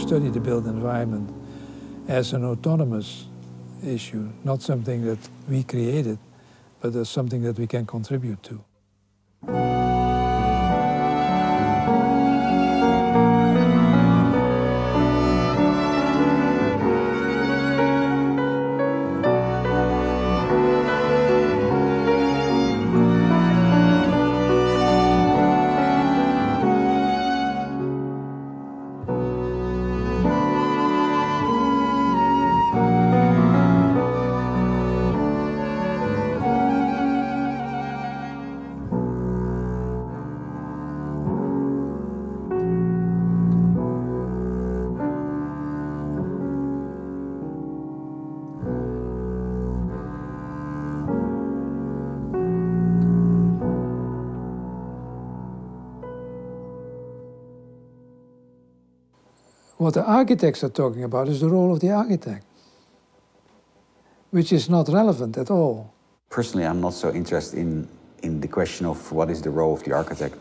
study the built environment as an autonomous issue, not something that we created, but as something that we can contribute to. What the architects are talking about is the role of the architect, which is not relevant at all. Personally, I'm not so interested in the question of what is the role of the architect.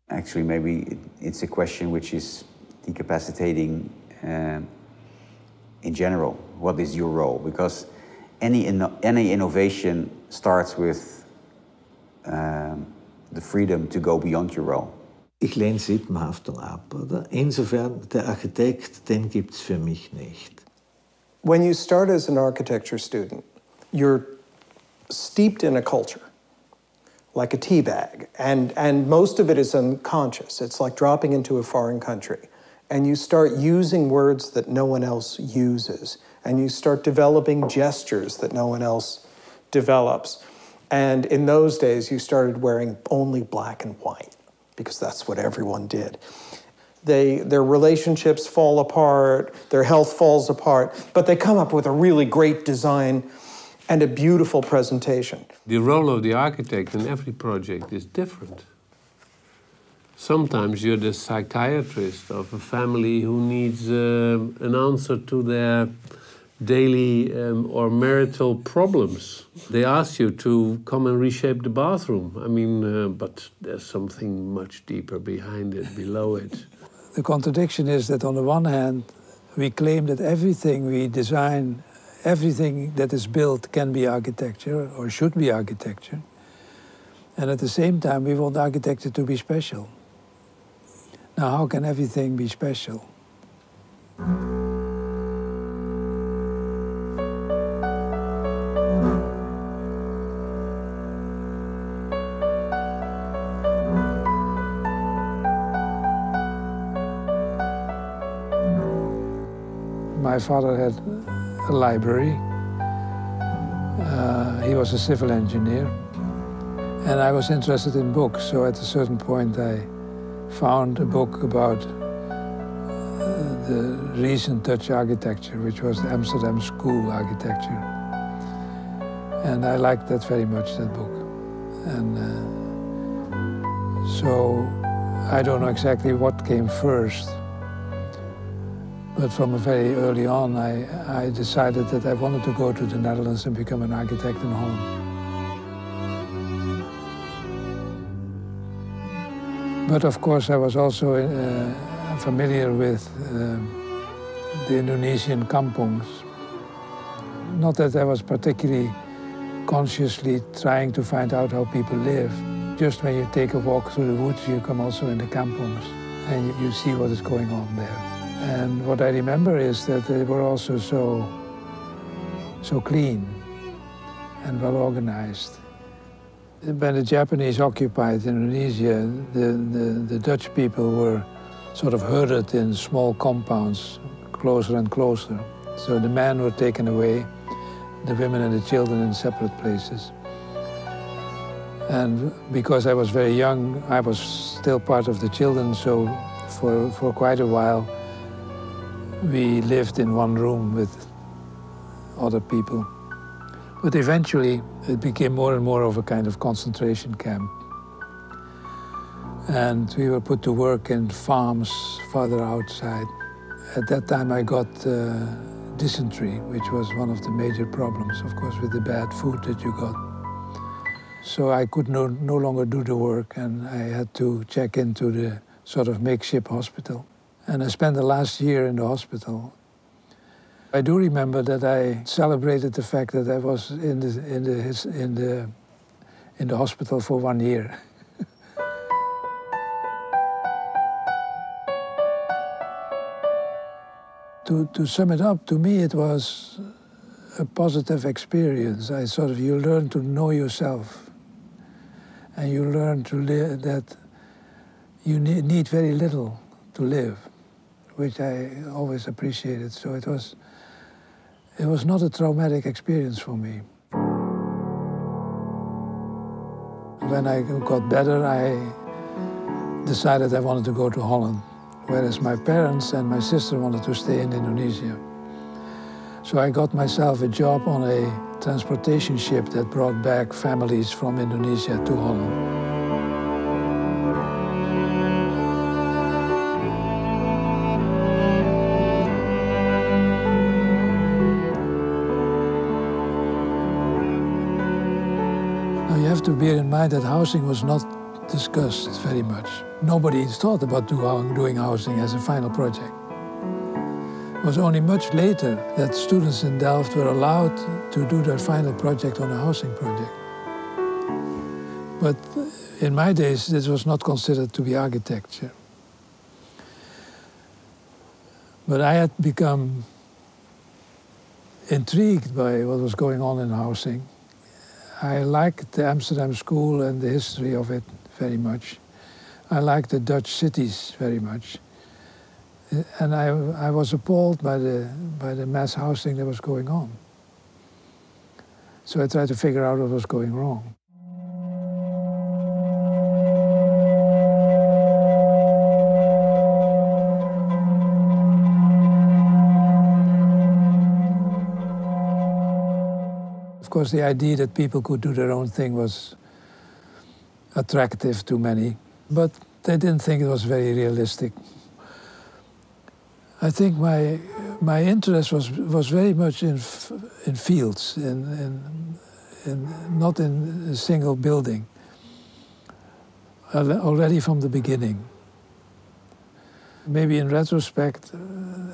Actually, maybe it's a question which is decapacitating in general. What is your role? Because any innovation starts with the freedom to go beyond your role. Ich lehne Sippenhaftung ab, oder? Insofern, der Architekt, den gibt's für mich nicht. When you start as an architecture student, you're steeped in a culture, like a tea bag, and most of it is unconscious. It's like dropping into a foreign country. And you start using words that no one else uses, and you start developing gestures that no one else develops. And in those days, you started wearing only black and white, because that's what everyone did. Their relationships fall apart, their health falls apart, but they come up with a really great design and a beautiful presentation. The role of the architect in every project is different. Sometimes you're the psychiatrist of a family who needs an answer to their daily or marital problems. They ask you to come and reshape the bathroom. I mean, but there's something much deeper behind it, below it. The contradiction is that on the one hand, we claim that everything we design, everything that is built can be architecture or should be architecture. And at the same time, we want architecture to be special. Now, how can everything be special? My father had a library. He was a civil engineer. And I was interested in books, so at a certain point I found a book about the recent Dutch architecture, which was the Amsterdam School architecture. And I liked that very much, that book. And so I don't know exactly what came first. But from very early on, I decided that I wanted to go to the Netherlands and become an architect in Holland. But of course, I was also familiar with the Indonesian kampungs. Not that I was particularly consciously trying to find out how people live. Just when you take a walk through the woods, you come also in the kampungs, and you see what is going on there. And what I remember is that they were also so clean and well organized. When the Japanese occupied Indonesia, the Dutch people were sort of herded in small compounds, closer and closer. So the men were taken away, the women and the children in separate places. And because I was very young, I was still part of the children, so for quite a while, we lived in one room with other people. But eventually, it became more and more of a kind of concentration camp. And we were put to work in farms farther outside. At that time, I got dysentery, which was one of the major problems, of course, with the bad food that you got. So I could no longer do the work, and I had to check into the sort of makeshift hospital. And I spent the last year in the hospital. I do remember that I celebrated the fact that I was in the hospital for 1 year. To sum it up, to me it was a positive experience. You learn to know yourself, and you learn to live, that you need very little to live, which I always appreciated. So it was not a traumatic experience for me. When I got better, I decided I wanted to go to Holland, whereas my parents and my sister wanted to stay in Indonesia. So I got myself a job on a transportation ship that brought back families from Indonesia to Holland. Now you have to bear in mind that housing was not discussed very much. Nobody thought about doing housing as a final project. It was only much later that students in Delft were allowed to do their final project on a housing project. But in my days, this was not considered to be architecture. But I had become intrigued by what was going on in housing. I liked the Amsterdam school and the history of it very much. I liked the Dutch cities very much. And I was appalled by the mass housing that was going on. So I tried to figure out what was going wrong. Of course, the idea that people could do their own thing was attractive to many, but they didn't think it was very realistic. I think my interest was very much in fields, not in a single building, already from the beginning. Maybe in retrospect,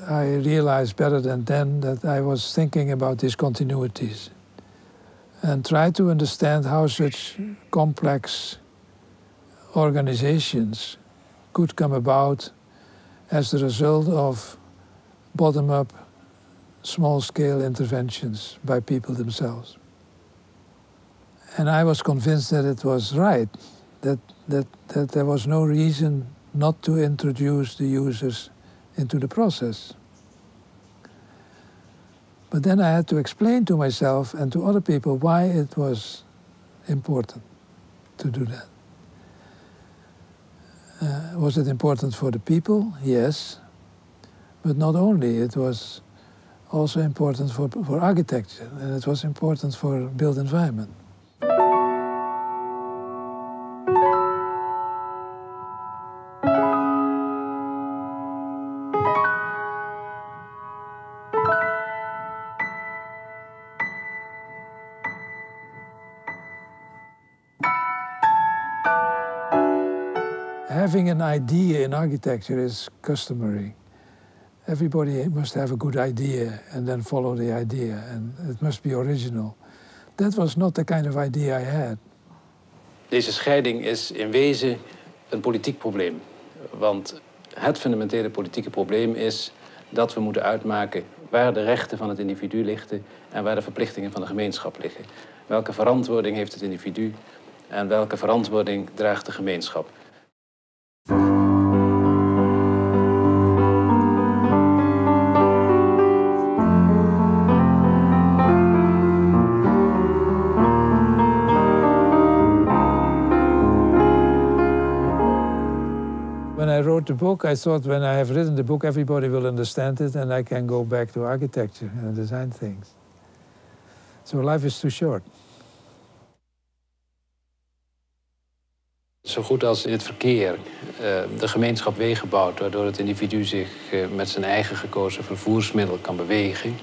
I realized better than then that I was thinking about discontinuities and tried to understand how such complex organizations could come about as the result of bottom-up, small-scale interventions by people themselves. And I was convinced that it was right, that there was no reason not to introduce the users into the process. But then I had to explain to myself and to other people why it was important to do that. Was it important for the people? Yes. But not only, it was also important for architecture, and it was important for built environment. Having an idea in architecture is customary. Everybody must have a good idea and then follow the idea, and it must be original. That was not the kind of idea I had. Deze scheiding is in wezen een politiek probleem. Want het fundamentele politieke probleem is dat we moeten uitmaken waar de rechten van het individu liggen en waar de verplichtingen van de gemeenschap liggen. Welke verantwoording heeft het individu en welke verantwoording draagt de gemeenschap? When I wrote the book, I thought when I have written the book, everybody will understand it and I can go back to architecture and design things. So life is too short. Zo goed als in het verkeer de gemeenschap wegen bouwt, waardoor het individu zich met zijn eigen gekozen vervoersmiddel kan bewegen.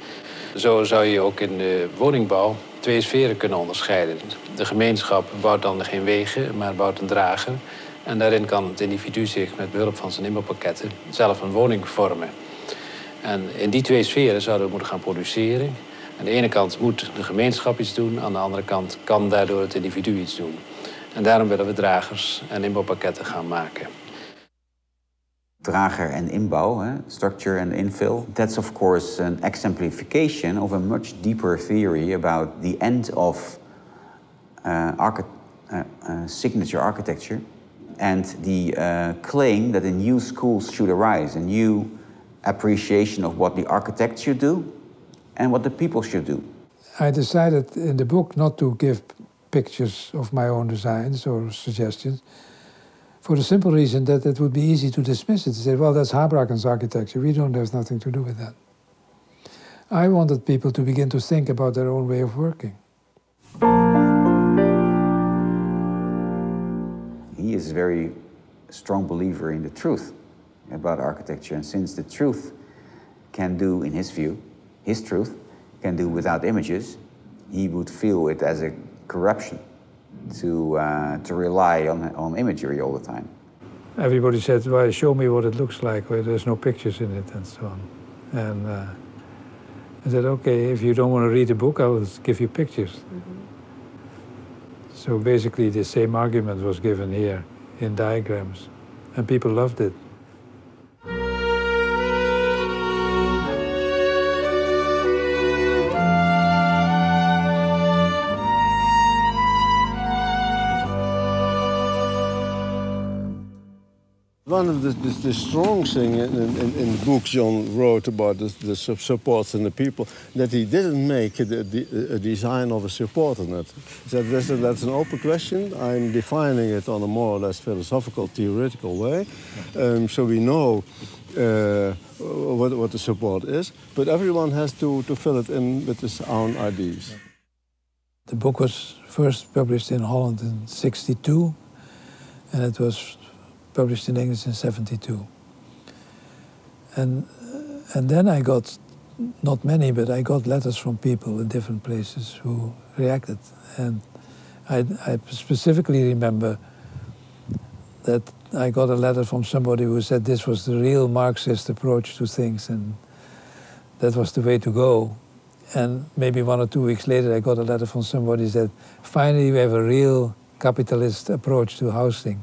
Zo zou je ook in de woningbouw twee sferen kunnen onderscheiden. De gemeenschap bouwt dan geen wegen, maar bouwt een drager. En daarin kan het individu zich met behulp van zijn inbouwpakketten zelf een woning vormen. En in die twee sferen zouden we moeten gaan produceren. Aan de ene kant moet de gemeenschap iets doen, aan de andere kant kan daardoor het individu iets doen. En daarom willen we dragers en inbouwpakketten gaan maken. Drager en inbouw, structure and infill. That's of course an exemplification of a much deeper theory about the end of signature architecture and the claim that a new school should arise, a new appreciation of what the architect should do and what the people should do. I decided in the book not to give pictures of my own designs or suggestions, for the simple reason that it would be easy to dismiss it, to say, well, that's Habraken's architecture, we don't have nothing to do with that. I wanted people to begin to think about their own way of working. He is a very strong believer in the truth about architecture, and since the truth can do, in his view, his truth can do without images, he would feel it as a corruption to rely on imagery all the time. Everybody said, well, show me what it looks like, where there's no pictures in it and so on. And I said, okay, if you don't want to read a book, I'll give you pictures. Mm-hmm. So basically the same argument was given here in diagrams, and people loved it. One of the strong things in the book John wrote about the supports and the people, that he didn't make a design of a support on it. He said, that's an open question. I'm defining it on a more or less philosophical, theoretical way. So we know what the support is, but everyone has to fill it in with his own ideas. The book was first published in Holland in '62, and it was published in English in '72. And then I got, not many, but I got letters from people in different places who reacted. And I specifically remember that I got a letter from somebody who said this was the real Marxist approach to things, and that was the way to go. And maybe 1 or 2 weeks later, I got a letter from somebody who said, finally we have a real capitalist approach to housing.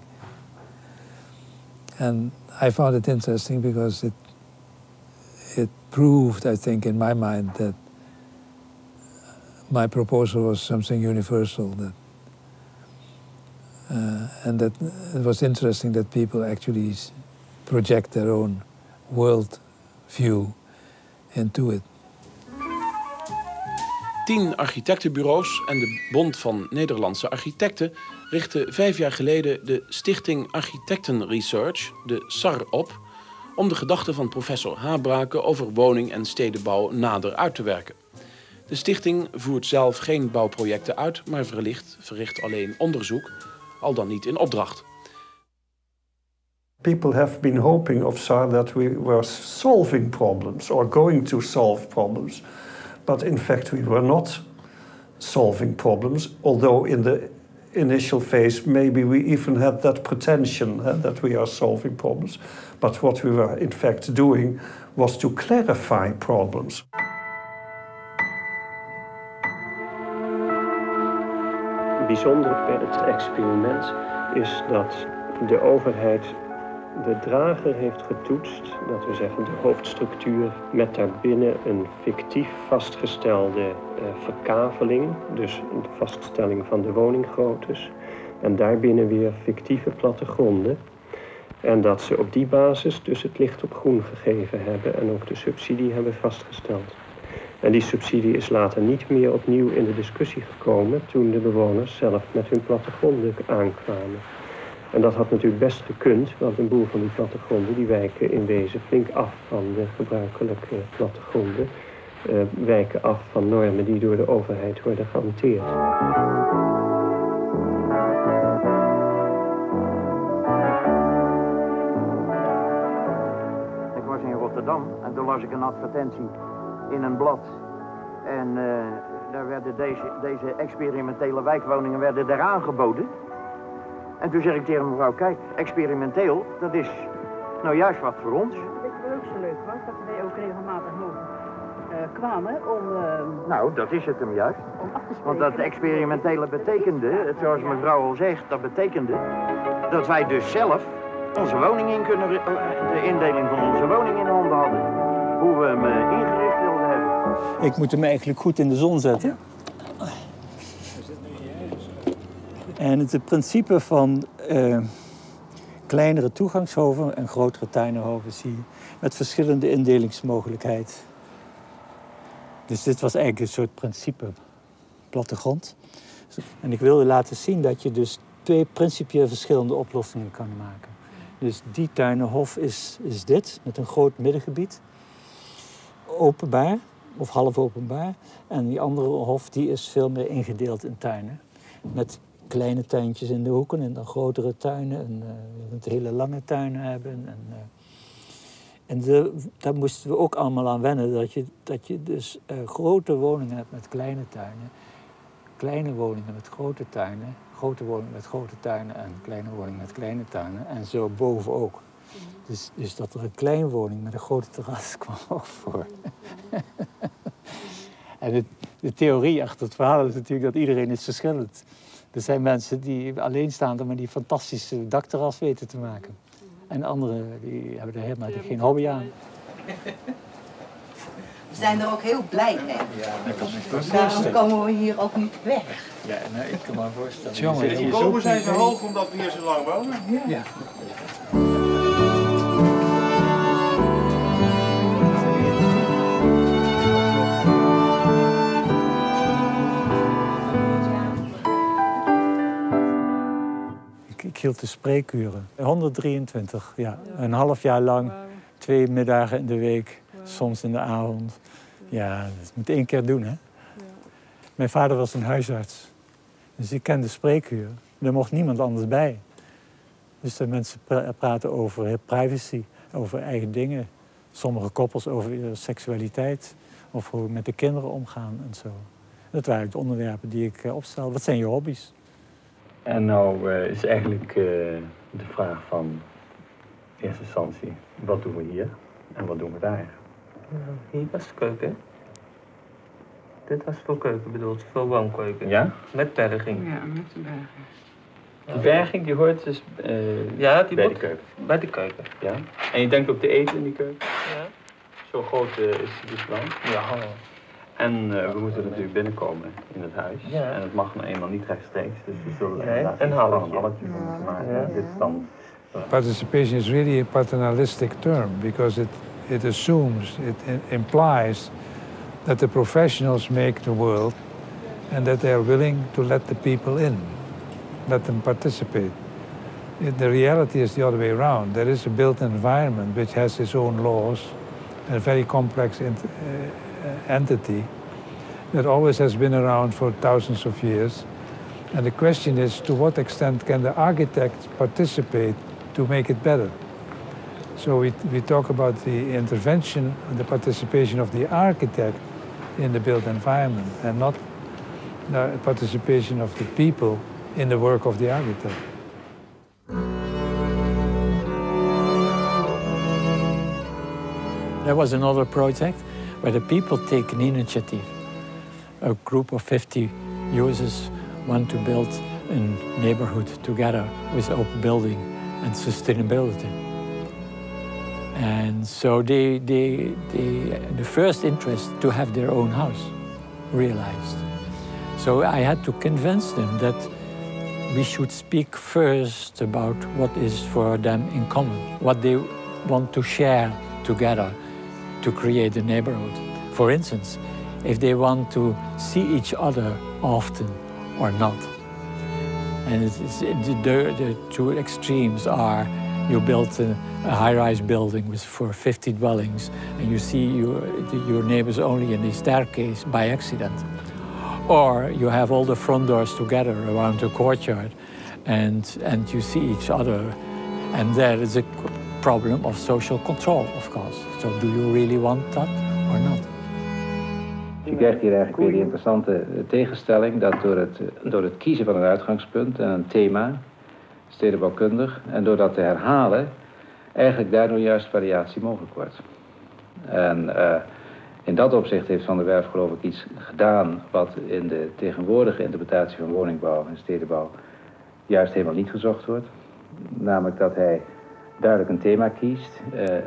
And I found it interesting because it proved, I think, in my mind that my proposal was something universal. That, and that it was interesting that people actually project their own world view into it. 10 architectenbureaus en de Bond van Nederlandse Architecten richtten 5 jaar geleden de Stichting Architecten Research, de SAR, op om de gedachten van professor Habraken over woning- en stedenbouw nader uit te werken. De stichting voert zelf geen bouwprojecten uit, maar verricht alleen onderzoek, al dan niet in opdracht. People have been hoping of SAR that we were solving problems or going to solve problems. But in fact we were not solving problems, although in the initial phase maybe we even had that pretension that we are solving problems. But what we were in fact doing was to clarify problems. Bijzonder bij het experiment is dat de overheid de drager heeft getoetst, dat we zeggen de hoofdstructuur, met daarbinnen een fictief vastgestelde verkaveling, dus de vaststelling van de woninggroottes, en daarbinnen weer fictieve plattegronden. En dat ze op die basis dus het licht op groen gegeven hebben en ook de subsidie hebben vastgesteld. En die subsidie is later niet meer opnieuw in de discussie gekomen toen de bewoners zelf met hun plattegronden aankwamen. En dat had natuurlijk best gekund, want een boel van die plattegronden die wijken in wezen flink af van de gebruikelijke plattegronden. Wijken af van normen die door de overheid worden gehanteerd. Ik was in Rotterdam en toen las ik een advertentie in een blad. En daar werden deze experimentele wijkwoningen werden er aangeboden. En toen zeg ik tegen mevrouw, kijk, experimenteel, dat is nou juist wat voor ons. Weet je wat ook zo leuk was? Dat wij ook regelmatig kwamen om... Nou, dat is het hem juist. Om af te spreken. Want dat experimentele betekende, zoals mevrouw al zegt, dat betekende dat wij dus zelf onze woning in kunnen, de indeling van onze woning in handen hadden. Hoe we hem ingericht wilden hebben. Ik moet hem eigenlijk goed in de zon zetten. En het principe van kleinere toegangshoven en grotere tuinenhoven zie je met verschillende indelingsmogelijkheden. Dus dit was eigenlijk een soort principe plattegrond. En ik wilde laten zien dat je dus twee principieel verschillende oplossingen kan maken. Dus die tuinenhof is dit, met een groot middengebied. Openbaar, of half openbaar. En die andere hof die is veel meer ingedeeld in tuinen. Met kleine tuintjes in de hoeken en dan grotere tuinen. En je kunt hele lange tuinen hebben. Daar moesten we ook allemaal aan wennen. Dat je dus grote woningen hebt met kleine tuinen. Kleine woningen met grote tuinen. Grote woningen met grote tuinen en kleine woningen met kleine tuinen. En zo boven ook. Dus dat er een kleine woning met een grote terras kwam ook voor. En de theorie achter het verhaal is natuurlijk dat iedereen is verschillend. Er zijn mensen die alleenstaande maar die fantastische dakterras weten te maken. En anderen die hebben er helemaal geen hobby aan. We zijn er ook heel blij mee. Ja, dat kan ik me Daarom voorstellen. komen we hier ook niet weg. Ja, nou, ik kan me voorstellen. Jongen, de bomen zijn zo hoog omdat we hier zo lang wonen. Ja. Ik hield de spreekuren. 123, ja. Een half jaar lang, 2 middagen in de week, soms in de avond. Ja, dat moet 1 keer doen, hè. Mijn vader was een huisarts. Dus ik kende spreekuren. Er mocht niemand anders bij. Dus de mensen praten over privacy, over eigen dingen. Sommige koppels over seksualiteit. Of hoe we met de kinderen omgaan en zo. Dat waren de onderwerpen die ik opstel. Wat zijn je hobby's? En nou is eigenlijk de vraag van in eerste instantie, wat doen we hier en wat doen we daar? Hier was de keuken. Dit was voor keuken bedoeld, voor woonkeuken. Ja? Met berging. Ja, met de berging. De berging die hoort dus ja, die bij moet de keuken. Bij de keuken. Ja. En je denkt ook te eten in die keuken? Ja. Zo groot is het plan? Ja. En we moeten natuurlijk binnenkomen in het huis. Ja. En het mag nou eenmaal niet rechtstreeks, dus we zullen een halletje moeten maken. Ja. Dit is dan... Participation is really a paternalistic term because it assumes, it implies that the professionals make the world and that they are willing to let the people in, let them participate. The reality is the other way around. There is a built environment which has its own laws, a very complex entity that always has been around for thousands of years. And the question is, to what extent can the architect participate to make it better? So we talk about the intervention and the participation of the architect in the built environment and not the participation of the people in the work of the architect. There was another project where the people take an initiative. A group of 50 users want to build a neighborhood together with open building and sustainability. And so the first interest to have their own house realized. So I had to convince them that we should speak first about what is for them in common, what they want to share together to create a neighborhood. For instance, if they want to see each other often or not. And the two extremes are you build a high-rise building for 50 dwellings and you see your neighbors only in the staircase by accident. Or you have all the front doors together around the courtyard and you see each other. And there is a problem of social control, of course. So do you really want that or not? Je krijgt hier eigenlijk weer die interessante tegenstelling dat door het kiezen van een uitgangspunt en een thema stedenbouwkundig. En door dat te herhalen, eigenlijk daardoor juist variatie mogelijk wordt. En in dat opzicht heeft Van der Werf geloof ik iets gedaan wat in de tegenwoordige interpretatie van woningbouw en stedenbouw juist helemaal niet gezocht wordt. Namelijk dat hij duidelijk een thema kiest,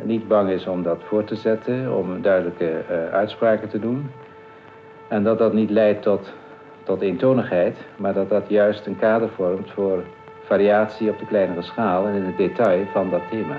niet bang is om dat voor te zetten, om duidelijke uitspraken te doen. En dat dat niet leidt tot eentonigheid, maar dat dat juist een kader vormt voor variatie op de kleinere schaal en in het detail van dat thema.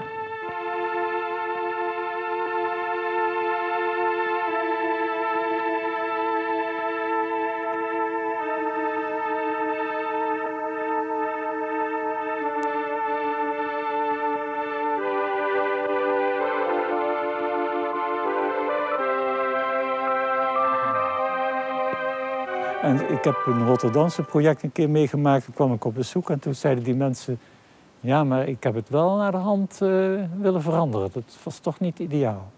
En ik heb een Rotterdamse project een keer meegemaakt. Toen kwam ik op bezoek en toen zeiden die mensen... ja, maar ik heb het wel naar de hand willen veranderen. Dat was toch niet ideaal.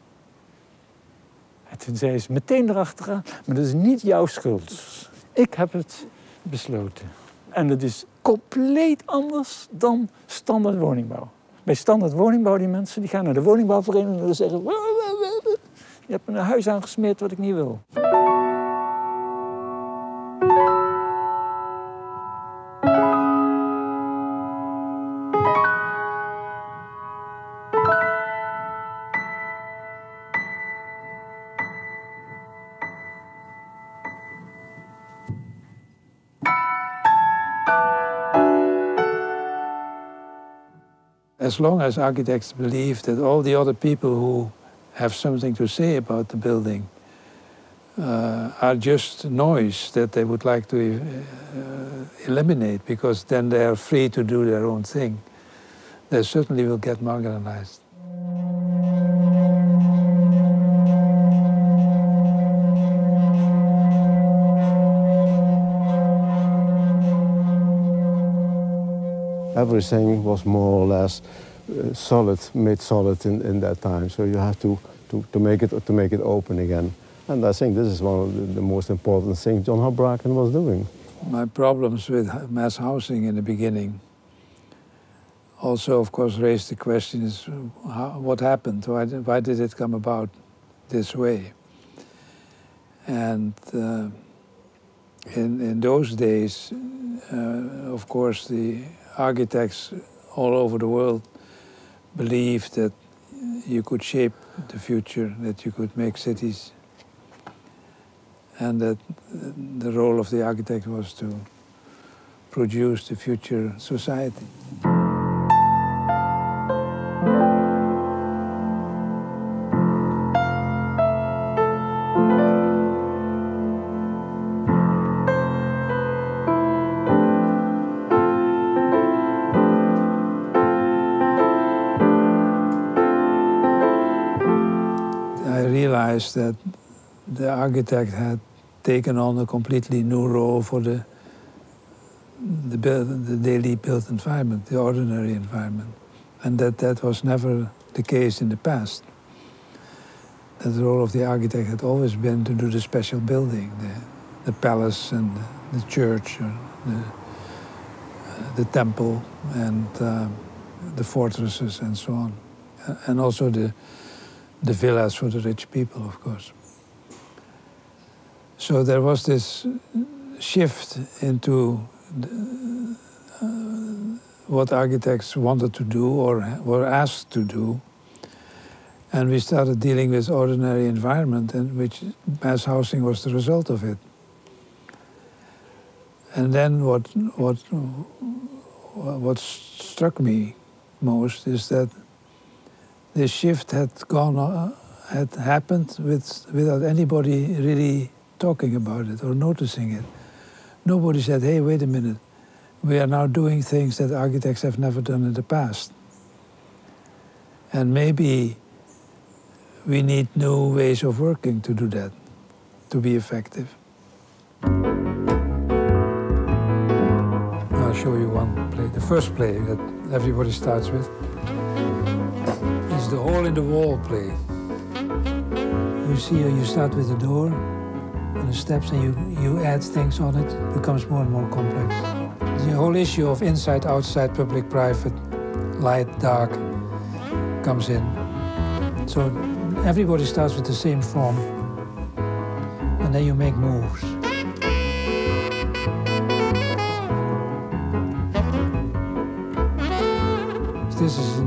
En toen zei ze meteen erachteraan... maar dat is niet jouw schuld. Ik heb het besloten. En het is compleet anders dan standaard woningbouw. Bij standaard woningbouw, die mensen die gaan naar de woningbouwvereniging... en zeggen... je hebt me een huis aangesmeerd wat ik niet wil. As long as architects believe that all the other people who have something to say about the building are just noise that they would like to eliminate, because then they are free to do their own thing, they certainly will get marginalized. Everything was more or less solid, made solid in that time. So you have to make it open again. And I think this is one of the most important things John Habraken was doing. My problems with mass housing in the beginning also, of course, raised the question: is what happened? Why did it come about this way? And in those days, of course, the architects all over the world believed that you could shape the future, that you could make cities, and that the role of the architect was to produce the future society. That the architect had taken on a completely new role for the daily built environment, the ordinary environment, and that was never the case in the past. That the role of the architect had always been to do the special building, the palace and the church, or the temple, and the fortresses and so on, and also the villas for the rich people, of course. So there was this shift into what architects wanted to do or were asked to do. And we started dealing with ordinary environment, in which mass housing was the result of it. And then what struck me most is that this shift had happened without anybody really talking about it or noticing it. Nobody said, hey, wait a minute, we are now doing things that architects have never done in the past. And maybe we need new ways of working to do that, to be effective. I'll show you one play. The first play that everybody starts with is the hole in the wall play. You see, you start with the door and the steps, and you add things on it. It becomes more and more complex. The whole issue of inside, outside, public, private, light, dark comes in. So everybody starts with the same form, and then you make moves. This is a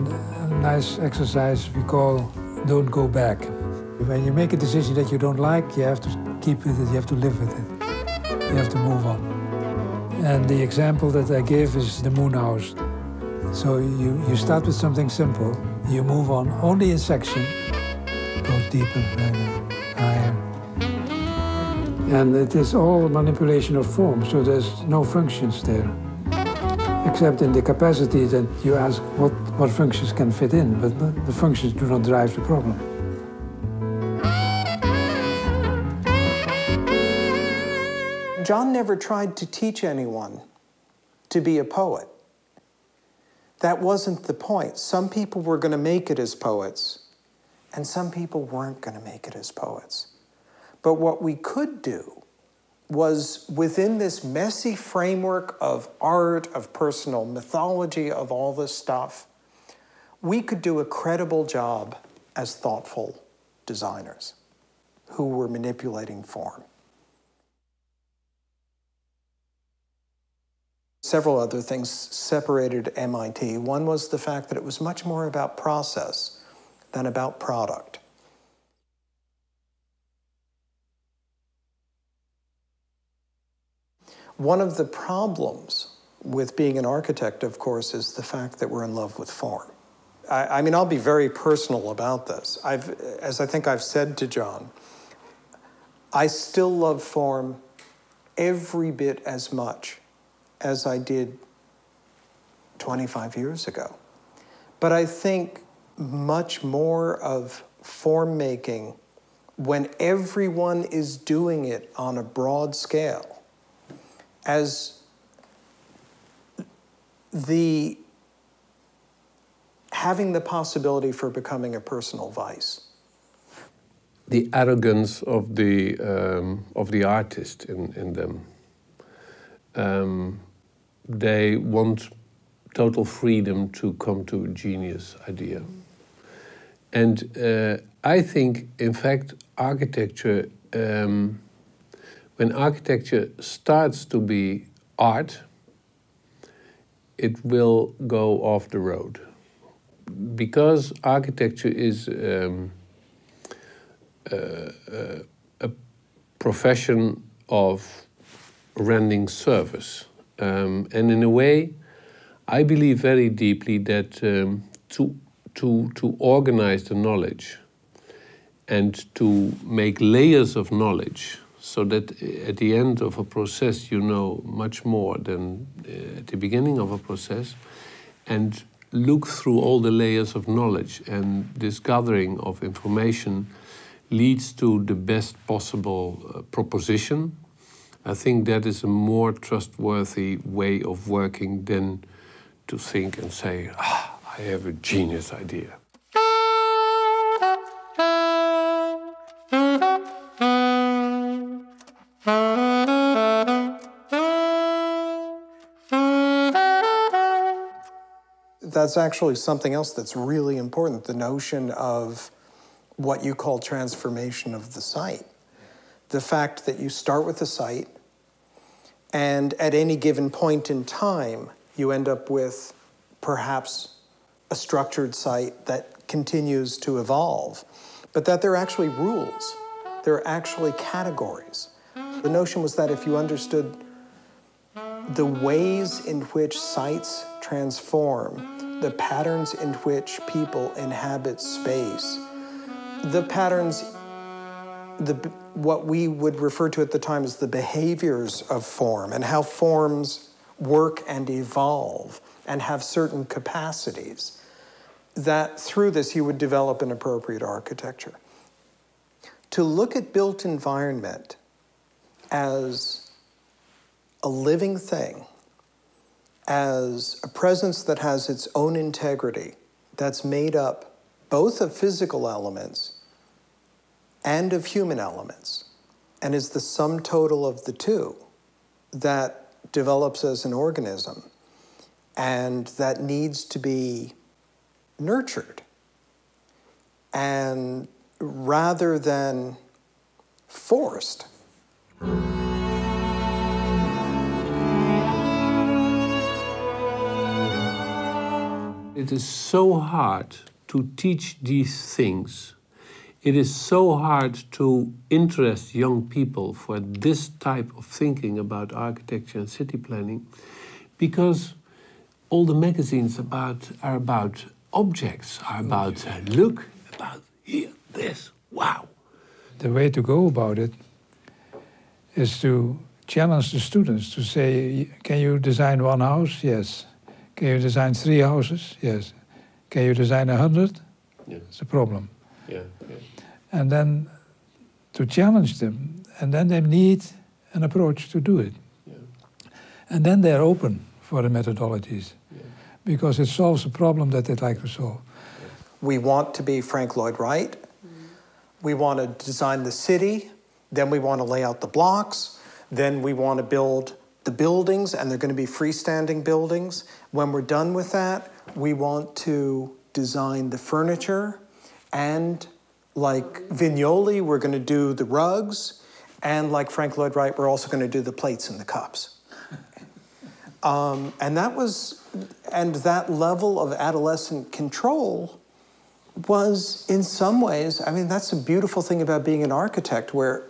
nice exercise we call don't go back. When you make a decision that you don't like, you have to keep with it, you have to live with it. You have to move on. And the example that I gave is the moon house. So you start with something simple, you move on only in section, go deeper, higher. And it is all manipulation of form, so there's no functions there. Except in the capacity that you ask what functions can fit in, but the functions do not drive the problem. John never tried to teach anyone to be a poet. That wasn't the point. Some people were going to make it as poets, and some people weren't going to make it as poets. But what we could do was, within this messy framework of art, of personal mythology, of all this stuff, we could do a credible job as thoughtful designers who were manipulating form. Several other things separated MIT. One was the fact that it was much more about process than about product. One of the problems with being an architect, of course, is the fact that we're in love with form. I mean, I'll be very personal about this. As I think I've said to John, I still love form every bit as much as I did 25 years ago. But I think much more of form making, when everyone is doing it on a broad scale, as having the possibility for becoming a personal vice. The arrogance of the artist in them. They want total freedom to come to a genius idea. And I think, in fact, architecture, when architecture starts to be art, it will go off the road. Because architecture is a profession of rendering service. And in a way, I believe very deeply that to organize the knowledge and to make layers of knowledge so that at the end of a process you know much more than at the beginning of a process, and look through all the layers of knowledge, and this gathering of information leads to the best possible proposition. I think that is a more trustworthy way of working than to think and say, I have a genius idea. That's actually something else that's really important, the notion of what you call transformation of the site. The fact that you start with a site, and at any given point in time, you end up with perhaps a structured site that continues to evolve, but that there are actually rules, there are actually categories. The notion was that if you understood the ways in which sites transform, the patterns in which people inhabit space, the patterns, what we would refer to at the time as the behaviors of form, and how forms work and evolve and have certain capacities, that through this you would develop an appropriate architecture. To look at built environment as a living thing, as a presence that has its own integrity, that's made up both of physical elements and of human elements, and is the sum total of the two, that develops as an organism, and that needs to be nurtured. And rather than forced. It is so hard to teach these things. It is so hard to interest young people for this type of thinking about architecture and city planning, because all the magazines are about objects, are about look, about here, this, wow. The way to go about it is to challenge the students to say, can you design one house? Yes. Can you design 3 houses? Yes. Can you design 100? Yeah. It's a problem. Yeah, yeah. And then to challenge them, and then they need an approach to do it. Yeah. And then they're open for the methodologies, because it solves a problem that they'd like to solve. We want to be Frank Lloyd Wright. We want to design the city. Then we want to lay out the blocks. Then we want to build the buildings, and they're going to be freestanding buildings. When we're done with that, we want to design the furniture, and like Vignoli, we're going to do the rugs, and like Frank Lloyd Wright, we're also going to do the plates and the cups. And that level of adolescent control was, in some ways, I mean, that's a beautiful thing about being an architect, where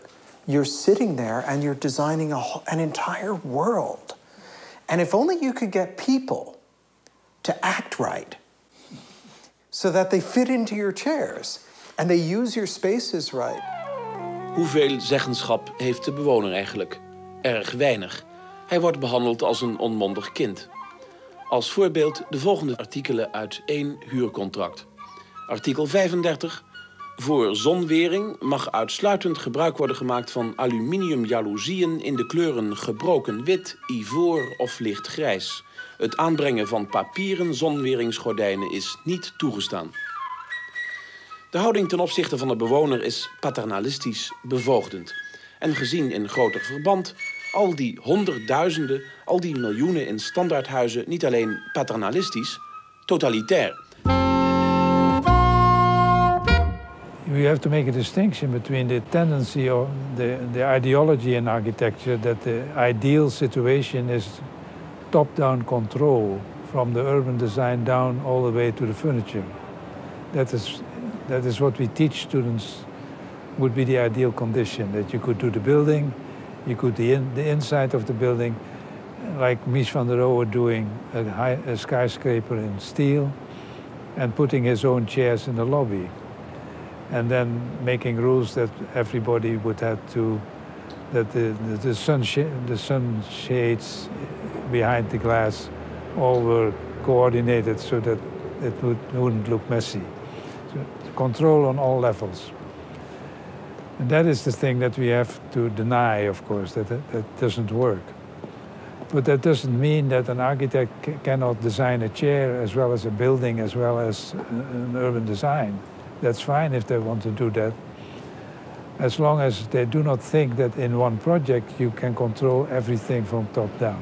you're sitting there and you're designing an entire world. And if only you could get people to act right, so that they fit into your chairs and they use your spaces right. Hoeveel zeggenschap heeft de bewoner eigenlijk? Erg weinig. Hij wordt behandeld als een onmondig kind. Als voorbeeld de volgende artikelen uit 1 huurcontract. Artikel 35. Voor zonwering mag uitsluitend gebruik worden gemaakt van aluminium jaloezieën in de kleuren gebroken wit, ivoor of lichtgrijs. Het aanbrengen van papieren zonweringsgordijnen is niet toegestaan. De houding ten opzichte van de bewoner is paternalistisch bevoogdend. En gezien in groter verband, al die honderdduizenden, al die miljoenen in standaardhuizen niet alleen paternalistisch, totalitair. We have to make a distinction between the tendency or the ideology in architecture that the ideal situation is top-down control from the urban design down all the way to the furniture. That is what we teach students would be the ideal condition, that you could do the building, you could do the inside of the building, like Mies van der Rohe doing a skyscraper in steel and putting his own chairs in the lobby. And then making rules that everybody would have to, that the sun shades behind the glass all were coordinated so that it wouldn't look messy. So control on all levels. And that is the thing that we have to deny, of course, that doesn't work. But that doesn't mean that an architect cannot design a chair as well as a building, as well as an urban design. That's fine if they want to do that, as long as they do not think that in one project you can control everything from top down.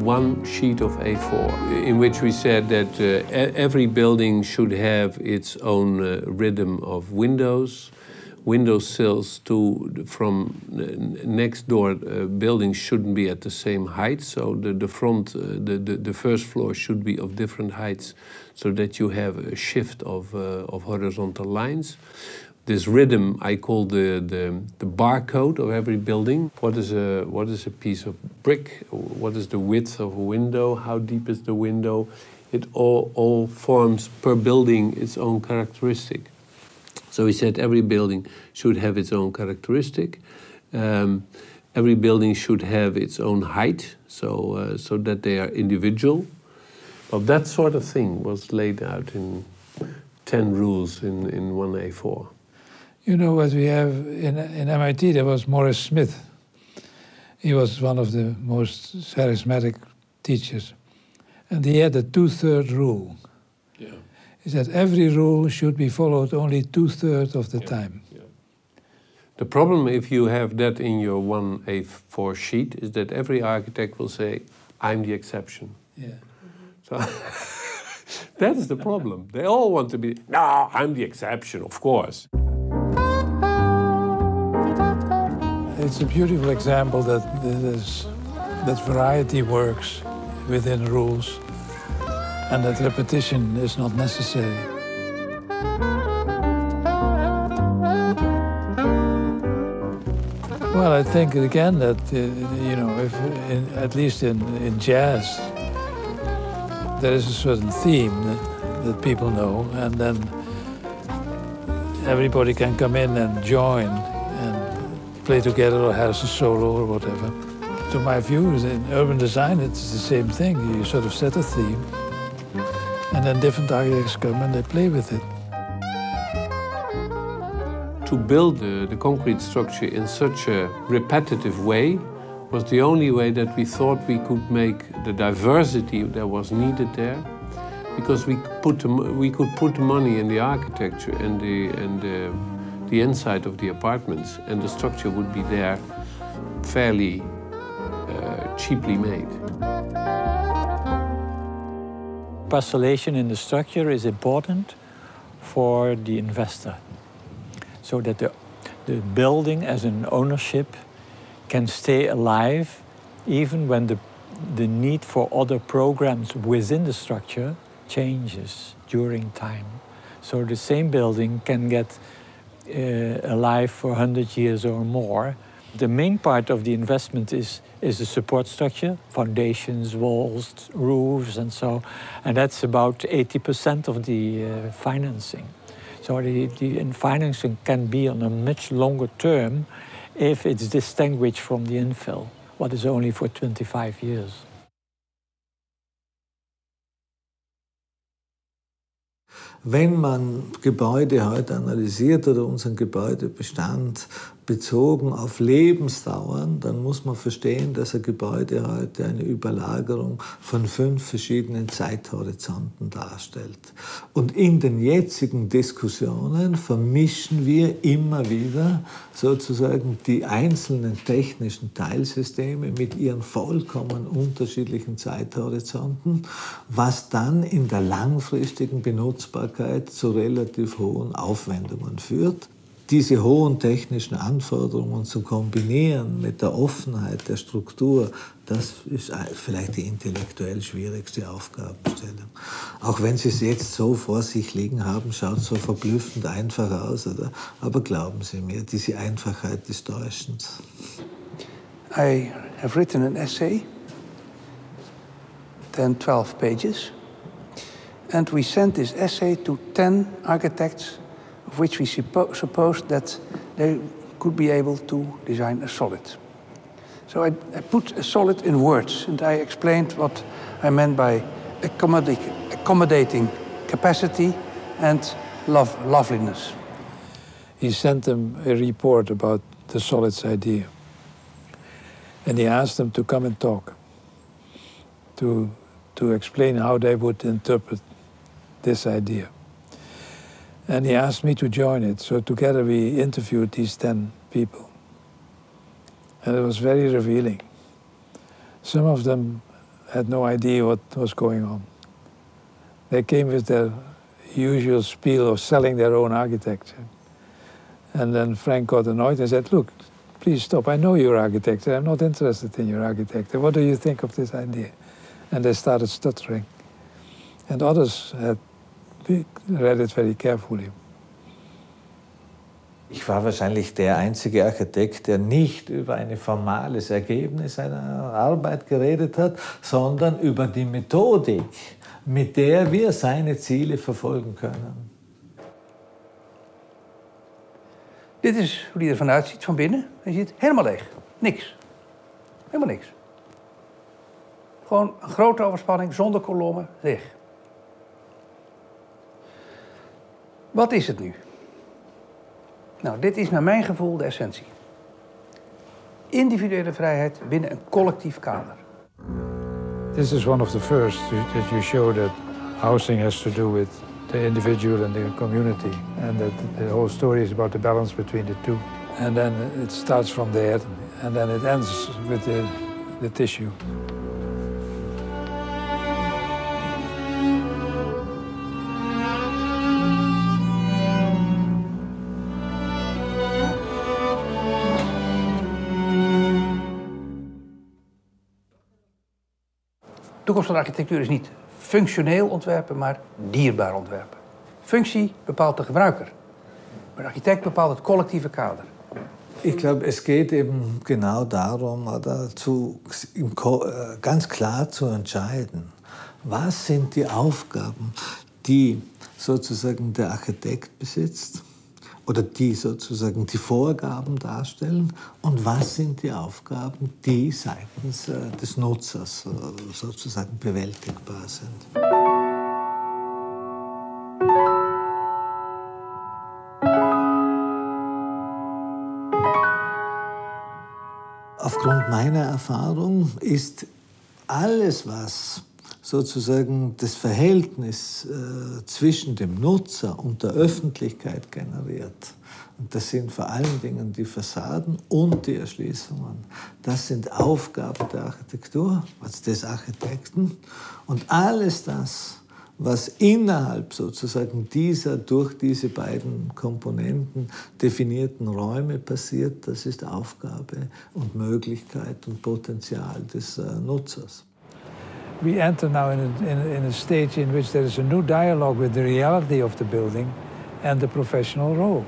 One sheet of A4 in which we said that every building should have its own rhythm of windows, windowsills from next door buildings shouldn't be at the same height. So the first floor should be of different heights, so that you have a shift of horizontal lines. This rhythm I call the barcode of every building. What is a piece of brick? What is the width of a window? How deep is the window? It all forms per building its own characteristic. So we said every building should have its own characteristic. Every building should have its own height, so that they are individual. Well, that sort of thing was laid out in 10 rules in one A4. You know what we have in MIT, there was Morris Smith. He was one of the most charismatic teachers. And he had a 2/3 rule. Yeah. Is that every rule should be followed only 2/3 of the time. Yeah. The problem if you have that in your 1A4 sheet is that every architect will say, I'm the exception. Yeah. So that's the problem. They all want to be, no, I'm the exception, of course. It's a beautiful example that variety works within rules and that repetition is not necessary. Well, I think again that, you know, at least in jazz, there is a certain theme that people know, and then everybody can come in and join and play together or has a solo or whatever. To my view, in urban design, it's the same thing. You sort of set a theme, and then different architects come and they play with it. To build the concrete structure in such a repetitive way was the only way that we thought we could make the diversity that was needed there, because we could put the money in the architecture and the inside of the apartments, and the structure would be there fairly cheaply made. Parcellation in the structure is important for the investor, so that the building as an ownership can stay alive even when the need for other programs within the structure changes during time. So the same building can get alive for 100 years or more. The main part of the investment is the support structure, foundations, walls, roofs, and so, and that's about 80% of the financing. So the financing can be on a much longer term if it's distinguished from the infill, what is only for 25 years. Wenn man Gebäude heute analysiert oder unseren Gebäudebestand bezogen auf Lebensdauern, dann muss man verstehen, dass ein Gebäude heute eine Überlagerung von 5 verschiedenen Zeithorizonten darstellt. Und in den jetzigen Diskussionen vermischen wir immer wieder sozusagen die einzelnen technischen Teilsysteme mit ihren vollkommen unterschiedlichen Zeithorizonten, was dann in der langfristigen Benutzbarkeit zu relativ hohen Aufwendungen führt. Diese hohen technischen Anforderungen zu kombinieren mit der Offenheit der Struktur, das ist vielleicht die intellektuell schwierigste Aufgabenstellung. Auch wenn Sie es jetzt so vor sich liegen haben, schaut es so verblüffend einfach aus, oder? Aber glauben Sie mir, diese Einfachheit ist täuschend. I have written an essay, 12 pages, and we sent this essay to 10 architects, of which we supposed that they could be able to design a solid. So I put a solid in words, and I explained what I meant by accommodating capacity and loveliness. He sent them a report about the solids idea. And he asked them to come and talk, to explain how they would interpret this idea. And he asked me to join it. So together we interviewed these 10 people. And it was very revealing. Some of them had no idea what was going on. They came with their usual spiel of selling their own architecture. And then Frank got annoyed and said, look, please stop. I know you're architect. I'm not interested in your architecture. What do you think of this idea? And they started stuttering. And others had read it very carefully. Ich war wahrscheinlich der einzige Architekt, der nicht über ein formales Ergebnis einer Arbeit geredet hat, sondern über die Methodik, mit der wir seine Ziele verfolgen können. Dit is hoe die er vanuit ziet van binnen. Je ziet helemaal leeg. Niks. Helemaal niks. Gewoon een grote overspanning, zonder kolommen, leeg. Wat is het nu? Nou, dit is naar mijn gevoel de essentie. Individuele vrijheid binnen een collectief kader. This is one of the first that you show that housing has to do with the individual and the community, and that the whole story is about the balance between the two. And then it starts from there, and then it ends with the tissue. De toekomst van de architectuur is niet functioneel ontwerpen, maar dierbaar ontwerpen. Functie bepaalt de gebruiker. Maar de architect bepaalt het collectieve kader. Ich glaube, es geht eben genau darum, ganz klar zu entscheiden, was sind die Aufgaben, die sozusagen der Architekt besitzt oder die sozusagen die Vorgaben darstellen und was sind die Aufgaben, die seitens des Nutzers sozusagen bewältigbar sind. Aufgrund meiner Erfahrung ist alles, was sozusagen das Verhältnis zwischen dem Nutzer und der Öffentlichkeit generiert, und das sind vor allen Dingen die Fassaden und die Erschließungen, das sind Aufgaben der Architektur, also des Architekten, und alles das, was innerhalb sozusagen dieser, durch diese beiden Komponenten definierten Räume passiert, das ist Aufgabe und Möglichkeit und Potenzial des Nutzers. We enter now in a stage in which there is a new dialogue with the reality of the building and the professional role.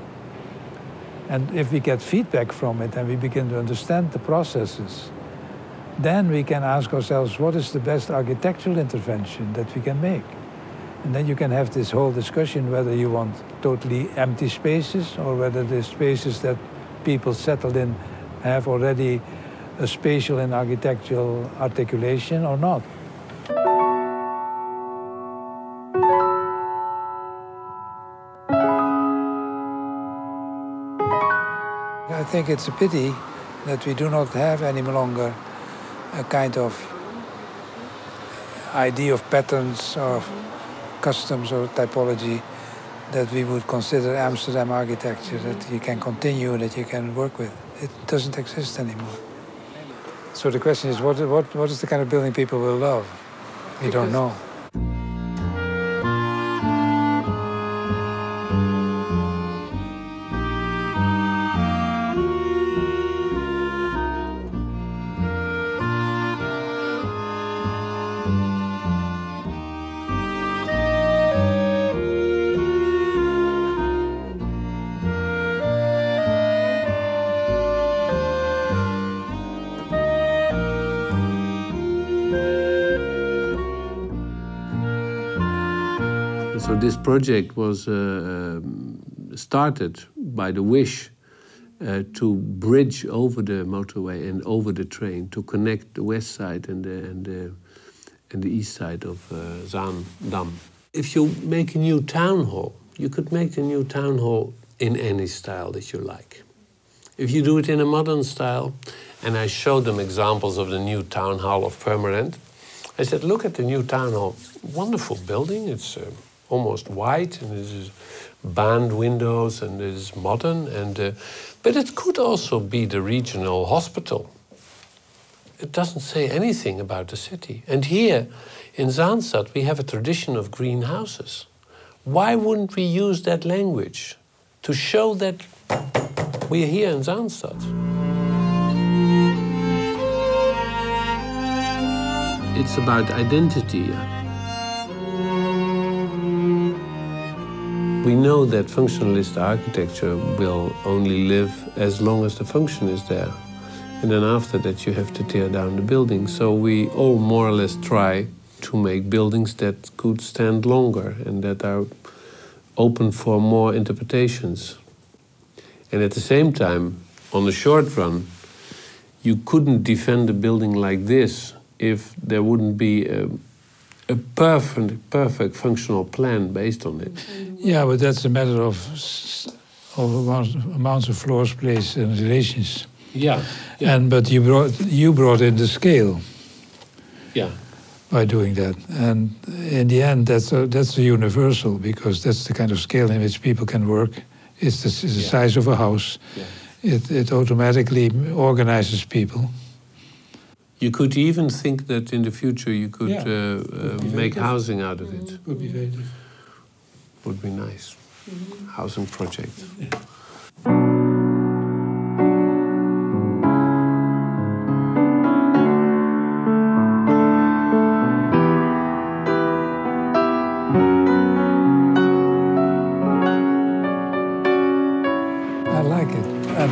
And if we get feedback from it and we begin to understand the processes, then we can ask ourselves, what is the best architectural intervention that we can make? And then you can have this whole discussion whether you want totally empty spaces or whether the spaces that people settled in have already a spatial and architectural articulation or not. I think it's a pity that we do not have any longer a kind of idea of patterns or customs or typology that we would consider Amsterdam architecture, that you can continue, that you can work with. It doesn't exist anymore. So the question is, what is the kind of building people will love? We don't know. So this project was started by the wish to bridge over the motorway and over the train to connect the west side and the east side of Zaandam. If you make a new town hall, you could make the new town hall in any style that you like. If you do it in a modern style, and I showed them examples of the new town hall of Purmerend, I said, look at the new town hall, wonderful building, it's almost white, and there's band windows, and it is modern, but it could also be the regional hospital. It doesn't say anything about the city. And here in Zaanstad, we have a tradition of green houses. Why wouldn't we use that language to show that We are here in Zaanstad. It's about identity. We know that functionalist architecture will only live as long as the function is there. And then after that you have to tear down the building. So we all more or less try to make buildings that could stand longer and that are open for more interpretations. And at the same time, on the short run, you couldn't defend a building like this if there wouldn't be a perfect functional plan based on it. Yeah, but that's a matter of amounts of floors, place, and relations. Yeah. But you brought in the scale. Yeah. By doing that, and in the end, that's a universal, because that's the kind of scale in which people can work. It's the size of a house. Yeah. It automatically organizes people. You could even think that in the future you could make housing out of it. Would be very different. Would be nice. Housing project. Yeah.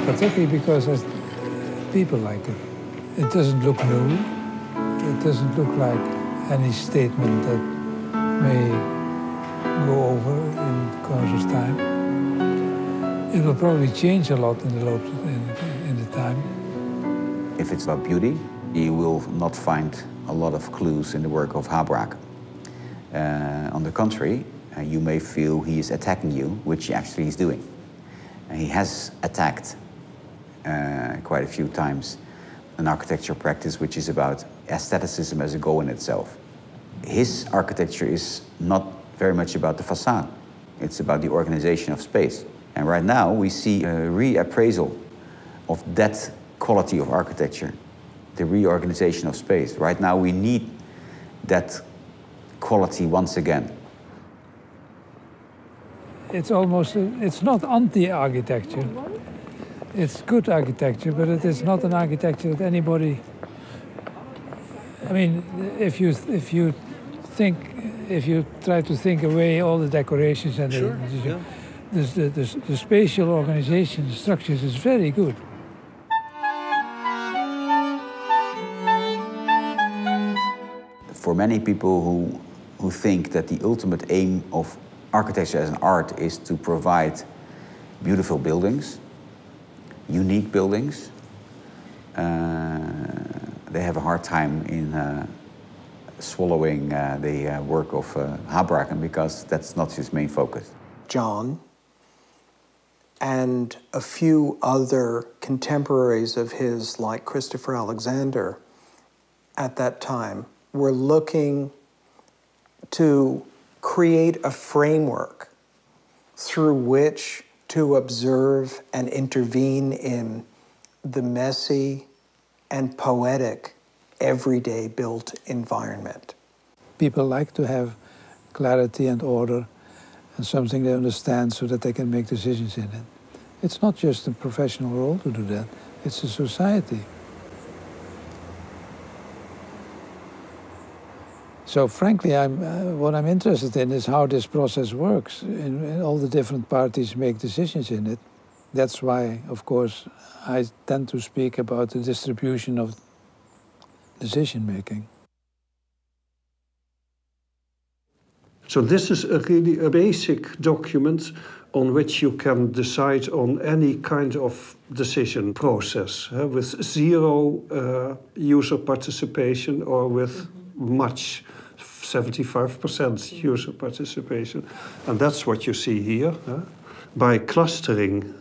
Particularly because people like it. It doesn't look new. It doesn't look like any statement that may go over in the course of time. It will probably change a lot in the time. If it's about beauty, you will not find a lot of clues in the work of Habraken. On the contrary, you may feel he is attacking you, which he actually is doing. He has attacked quite a few times an architecture practice which is about aestheticism as a goal in itself. His architecture is not very much about the facade. It's about the organization of space. And right now we see a reappraisal of that quality of architecture, the reorganization of space. Right now we need that quality once again. It's not anti-architecture. It's good architecture, but it is not an architecture that anybody. I mean, if you try to think away all the decorations and the spatial organization, the structures is very good. For many people who think that the ultimate aim of architecture as an art is to provide beautiful buildings, unique buildings, they have a hard time in swallowing the work of Habraken, because that's not his main focus. John and a few other contemporaries of his, like Christopher Alexander, at that time, were looking to create a framework through which to observe and intervene in the messy and poetic everyday built environment. People like to have clarity and order and something they understand so that they can make decisions in it. It's not just a professional role to do that, it's a society. So frankly, what I'm interested in is how this process works, and all the different parties make decisions in it. That's why, of course, I tend to speak about the distribution of decision-making. So this is really a basic document on which you can decide on any kind of decision process, with zero user participation or with much, 75% user participation. And that's what you see here. By clustering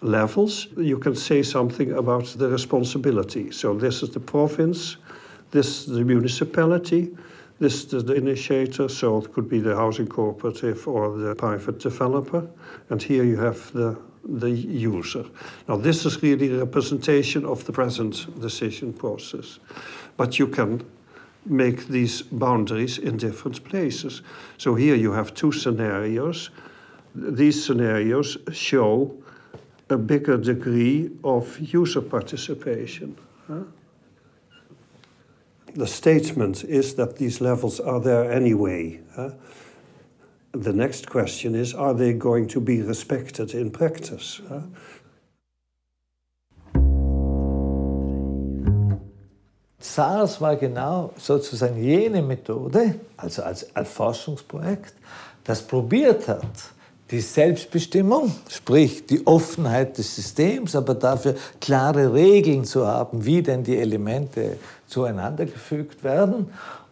levels, you can say something about the responsibility. So this is the province, this is the municipality, this is the initiator, so it could be the housing cooperative or the private developer. And here you have the user. Now this is really a representation of the present decision process. But you can make these boundaries in different places. So here you have two scenarios. These scenarios show a bigger degree of user participation. The statement is that these levels are there anyway. The next question is, are they going to be respected in practice? SARS war genau sozusagen jene Methode, also als Forschungsprojekt, das probiert hat, die Selbstbestimmung, sprich die Offenheit des Systems, aber dafür klare Regeln zu haben, wie denn die Elemente zueinander gefügt werden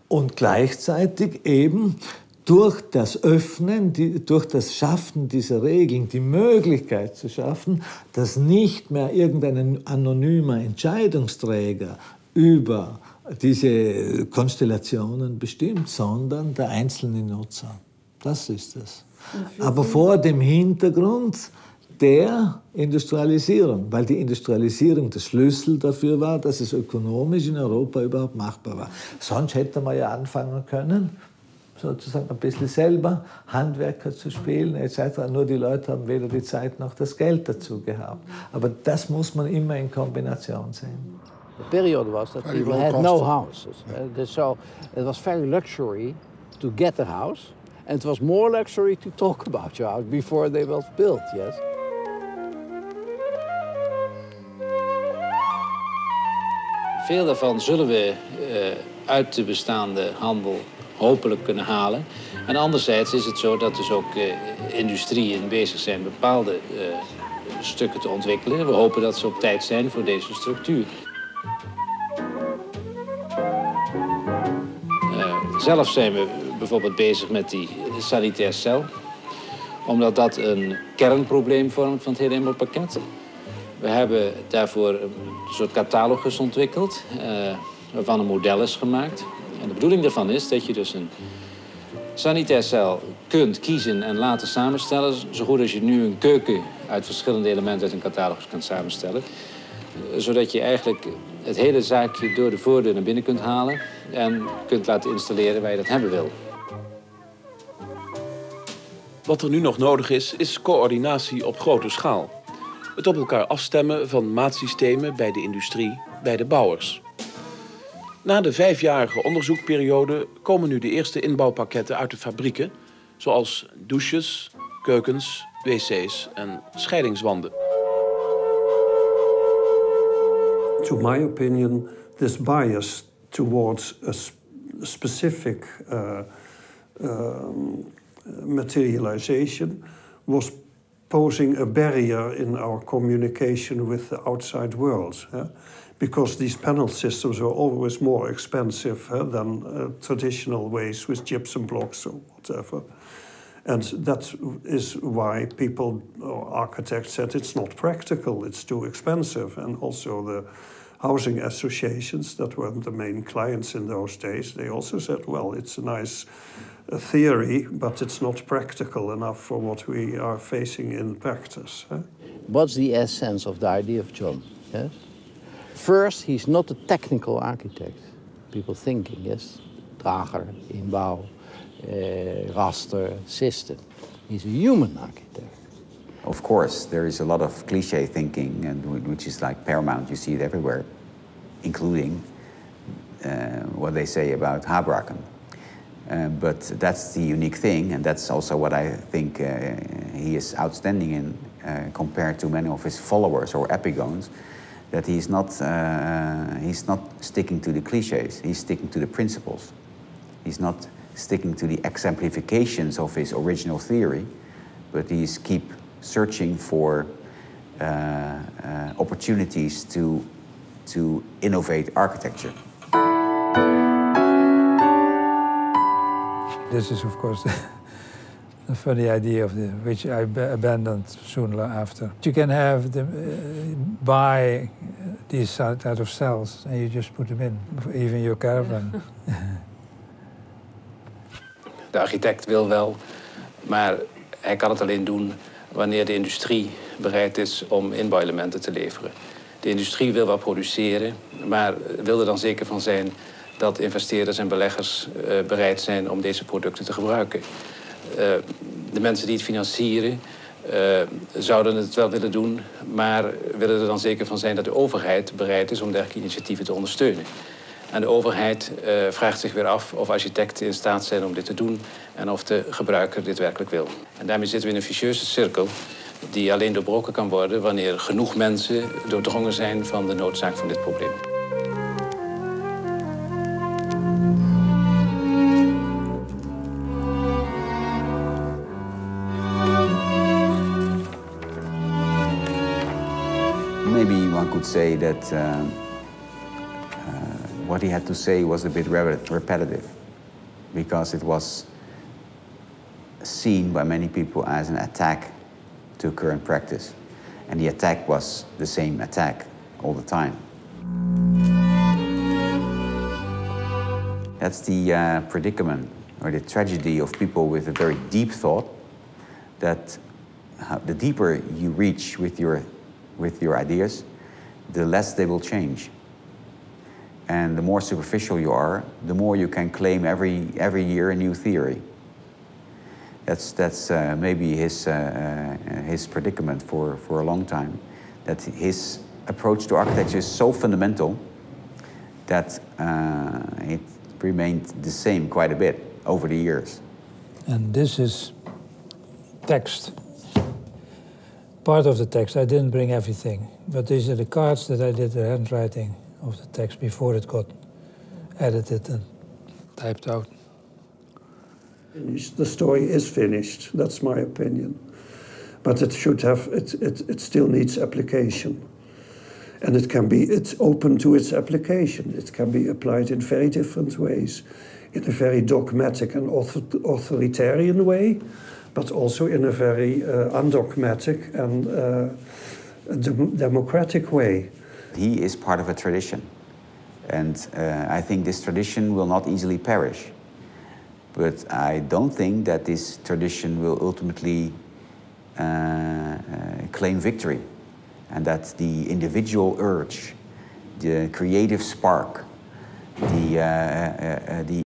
und gleichzeitig eben durch das Öffnen, durch das Schaffen dieser Regeln die Möglichkeit zu schaffen, dass nicht mehr irgendein anonymer Entscheidungsträger über diese Konstellationen bestimmt, sondern der einzelne Nutzer. Das ist es. Aber vor dem Hintergrund der Industrialisierung, weil die Industrialisierung der Schlüssel dafür war, dass es ökonomisch in Europa überhaupt machbar war. Sonst hätte man ja anfangen können, sozusagen ein bisschen selber Handwerker zu spielen etc. Nur die Leute haben weder die Zeit noch das Geld dazu gehabt. Aber das muss man immer in Kombination sehen. The period was that people had no houses. So it was very luxury to get a house, and it was more luxury to talk about your house before they was built, yes? Veel daarvan zullen we uit de bestaande handel hopelijk kunnen halen. En anderzijds is het zo dat dus ook industrieën bezig zijn bepaalde stukken te ontwikkelen. We hopen dat ze op tijd zijn voor deze structuur. Zelf zijn we bijvoorbeeld bezig met die sanitaire cel, omdat dat een kernprobleem vormt van het hele inbouwpakket. We hebben daarvoor een soort catalogus ontwikkeld, waarvan een model is gemaakt. En de bedoeling daarvan is dat je dus een sanitaire cel kunt kiezen en laten samenstellen, zo goed als je nu een keuken uit verschillende elementen uit een catalogus kan samenstellen. Zodat je eigenlijk het hele zaakje door de voordeur naar binnen kunt halen en kunt laten installeren waar je dat hebben wil. Wat er nu nog nodig is coördinatie op grote schaal. Het op elkaar afstemmen van maatsystemen bij de industrie, bij de bouwers. Na de 5-jarige onderzoekperiode komen nu de eerste inbouwpakketten uit de fabrieken, zoals douches, keukens, wc's en scheidingswanden. To my opinion, this bias towards a specific materialization was posing a barrier in our communication with the outside world. Because these panel systems were always more expensive than traditional ways with gypsum blocks or whatever. And that is why people, or architects, said it's not practical, it's too expensive. And also the housing associations that were the main clients in those days, they also said, well, it's a nice theory, but it's not practical enough for what we are facing in practice. What's the essence of the idea of John? Yes? First, he's not a technical architect. People thinking, yes, DRAGER, inbouw, raster, system. He's a human architect. Of course, there is a lot of cliché thinking, and which is like paramount. You see it everywhere, including what they say about Habraken. But that's the unique thing, and that's also what I think he is outstanding in compared to many of his followers or epigones. That he's not sticking to the clichés. He's sticking to the principles. He's not sticking to the exemplifications of his original theory, but he's keep searching for opportunities to innovate architecture. This is, of course, a funny idea which I abandoned soon after. You can have buy these type of cells and you just put them in, even your caravan. De architect wil wel, maar hij kan het alleen doen wanneer de industrie bereid is om inbouwelementen te leveren. De industrie wil wel produceren, maar wil er dan zeker van zijn dat investeerders en beleggers bereid zijn om deze producten te gebruiken. De mensen die het financieren zouden het wel willen doen, maar willen er dan zeker van zijn dat de overheid bereid is om dergelijke initiatieven te ondersteunen. En de overheid vraagt zich weer af of architecten in staat zijn om dit te doen en of de gebruiker dit werkelijk wil. En daarmee zitten we in een vicieuze cirkel die alleen doorbroken kan worden wanneer genoeg mensen doordrongen zijn van de noodzaak van dit probleem. Maybe one could say that what he had to say was a bit repetitive, because it was seen by many people as an attack to current practice. And the attack was the same attack all the time. That's the predicament or the tragedy of people with a very deep thought, that the deeper you reach with your ideas, the less they will change. And the more superficial you are, the more you can claim every year a new theory. That's maybe his predicament for a long time, that his approach to architecture is so fundamental that it remained the same quite a bit over the years. And this is text. Part of the text. I didn't bring everything, but these are the cards that I did the handwriting of the text before it got edited and typed out. The story is finished, that's my opinion. But it should have, it still needs application. And it's open to its application. It can be applied in very different ways. In a very dogmatic and authoritarian way, but also in a very undogmatic and democratic way. He is part of a tradition. And I think this tradition will not easily perish. But I don't think that this tradition will ultimately claim victory. And that the individual urge, the creative spark, the